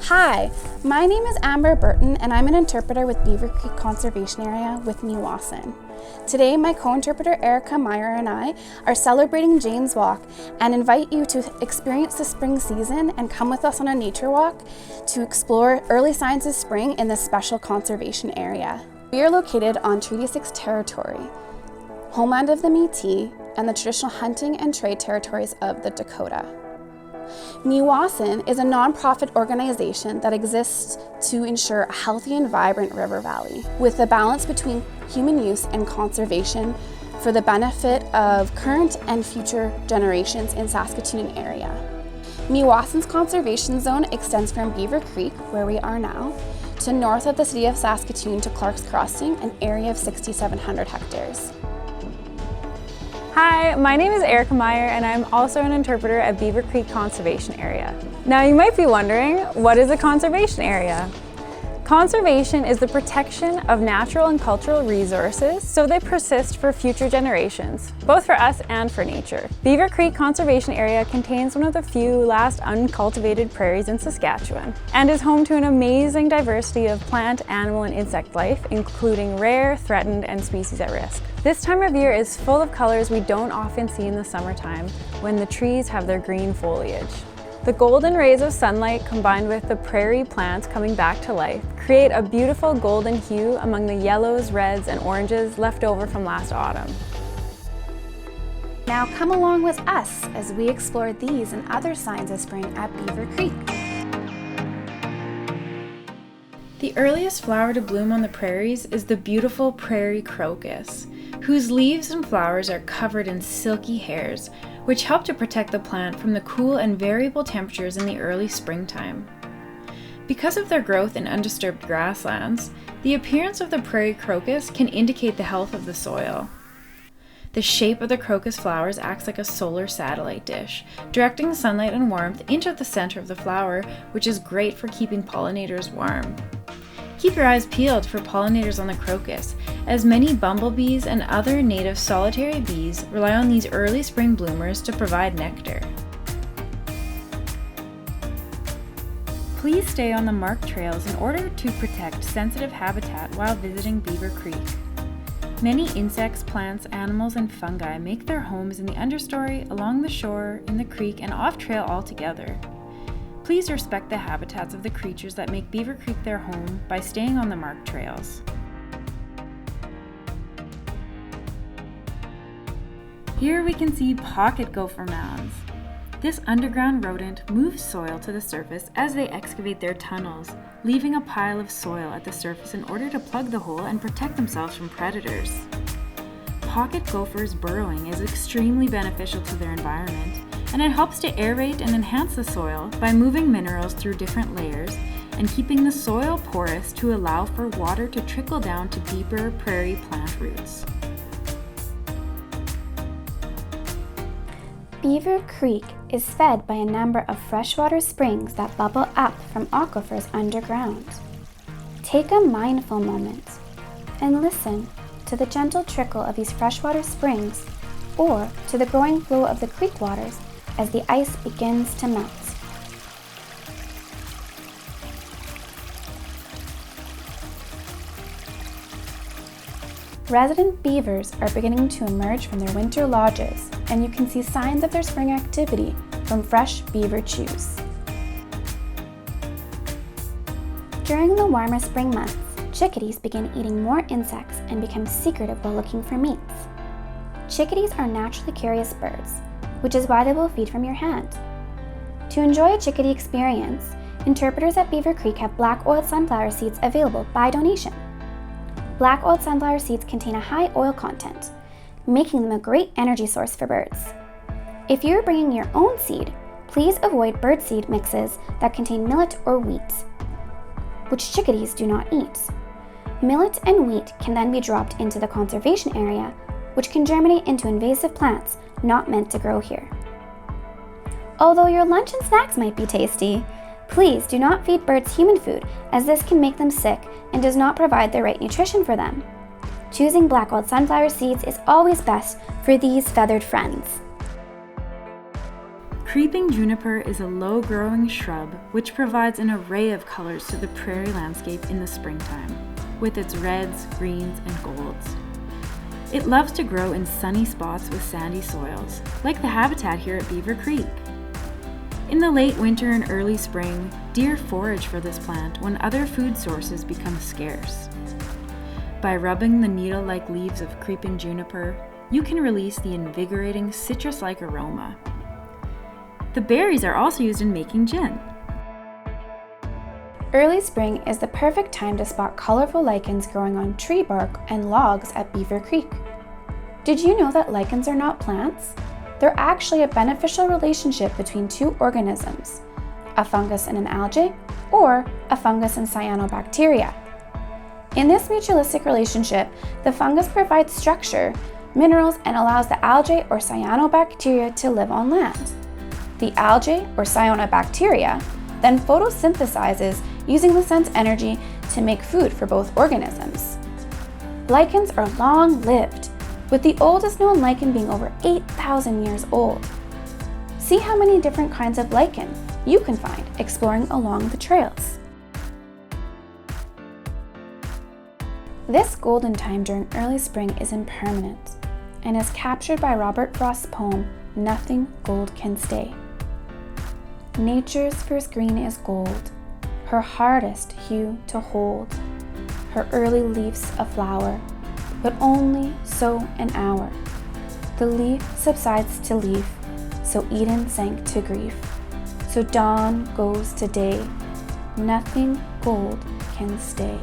Hi, my name is Amber Burton and I'm an interpreter with Beaver Creek Conservation Area with Meewasin. Today, my co-interpreter Erica Meyer and I are celebrating Jane's Walk and invite you to experience the spring season and come with us on a nature walk to explore early signs of spring in this special conservation area. We are located on Treaty 6 territory, homeland of the Métis, and the traditional hunting and trade territories of the Dakota. Meewasin is a nonprofit organization that exists to ensure a healthy and vibrant river valley with a balance between human use and conservation for the benefit of current and future generations in Saskatoon area. Meewasin's conservation zone extends from Beaver Creek, where we are now, to north of the city of Saskatoon to Clark's Crossing, an area of 6,700 hectares. Hi, my name is Erica Meyer and I'm also an interpreter at Beaver Creek Conservation Area. Now you might be wondering, what is a conservation area? Conservation is the protection of natural and cultural resources so they persist for future generations, both for us and for nature. Beaver Creek Conservation Area contains one of the few last uncultivated prairies in Saskatchewan and is home to an amazing diversity of plant, animal, and insect life, including rare, threatened, and species at risk. This time of year is full of colors we don't often see in the summertime when the trees have their green foliage. The golden rays of sunlight combined with the prairie plants coming back to life create a beautiful golden hue among the yellows, reds, and oranges left over from last autumn. Now come along with us as we explore these and other signs of spring at Beaver Creek. The earliest flower to bloom on the prairies is the beautiful prairie crocus, whose leaves and flowers are covered in silky hairs, which help to protect the plant from the cool and variable temperatures in the early springtime. Because of their growth in undisturbed grasslands, the appearance of the prairie crocus can indicate the health of the soil. The shape of the crocus flowers acts like a solar satellite dish, directing sunlight and warmth into the center of the flower, which is great for keeping pollinators warm. Keep your eyes peeled for pollinators on the crocus, as many bumblebees and other native solitary bees rely on these early spring bloomers to provide nectar. Please stay on the marked trails in order to protect sensitive habitat while visiting Beaver Creek. Many insects, plants, animals, and fungi make their homes in the understory, along the shore, in the creek, and off-trail altogether. Please respect the habitats of the creatures that make Beaver Creek their home by staying on the marked trails. Here we can see pocket gopher mounds. This underground rodent moves soil to the surface as they excavate their tunnels, leaving a pile of soil at the surface in order to plug the hole and protect themselves from predators. Pocket gophers burrowing is extremely beneficial to their environment, and it helps to aerate and enhance the soil by moving minerals through different layers and keeping the soil porous to allow for water to trickle down to deeper prairie plant roots. Beaver Creek is fed by a number of freshwater springs that bubble up from aquifers underground. Take a mindful moment and listen to the gentle trickle of these freshwater springs or to the growing flow of the creek waters as the ice begins to melt. Resident beavers are beginning to emerge from their winter lodges, and you can see signs of their spring activity from fresh beaver chews. During the warmer spring months, chickadees begin eating more insects and become secretive while looking for mates. Chickadees are naturally curious birds, which is why they will feed from your hand. To enjoy a chickadee experience, interpreters at Beaver Creek have black oiled sunflower seeds available by donation. Black oiled sunflower seeds contain a high oil content, making them a great energy source for birds. If you're bringing your own seed, please avoid bird seed mixes that contain millet or wheat, which chickadees do not eat. Millet and wheat can then be dropped into the conservation area, which can germinate into invasive plants not meant to grow here. Although your lunch and snacks might be tasty, please do not feed birds human food, as this can make them sick and does not provide the right nutrition for them. Choosing black oiled sunflower seeds is always best for these feathered friends. Creeping juniper is a low-growing shrub which provides an array of colors to the prairie landscape in the springtime, with its reds, greens, and golds. It loves to grow in sunny spots with sandy soils, like the habitat here at Beaver Creek. In the late winter and early spring, deer forage for this plant when other food sources become scarce. By rubbing the needle-like leaves of creeping juniper, you can release the invigorating citrus-like aroma. The berries are also used in making gin. Early spring is the perfect time to spot colorful lichens growing on tree bark and logs at Beaver Creek. Did you know that lichens are not plants? They're actually a beneficial relationship between two organisms, a fungus and an algae, or a fungus and cyanobacteria. In this mutualistic relationship, the fungus provides structure, minerals, and allows the algae or cyanobacteria to live on land. The algae or cyanobacteria then photosynthesizes using the sun's energy to make food for both organisms. Lichens are long-lived, with the oldest known lichen being over 8,000 years old. See how many different kinds of lichen you can find exploring along the trails. This golden time during early spring is impermanent and is captured by Robert Frost's poem, "Nothing Gold Can Stay." Nature's first green is gold, her hardest hue to hold, her early leaves a flower, but only so an hour. The leaf subsides to leaf, so Eden sank to grief. So dawn goes to day, nothing gold can stay.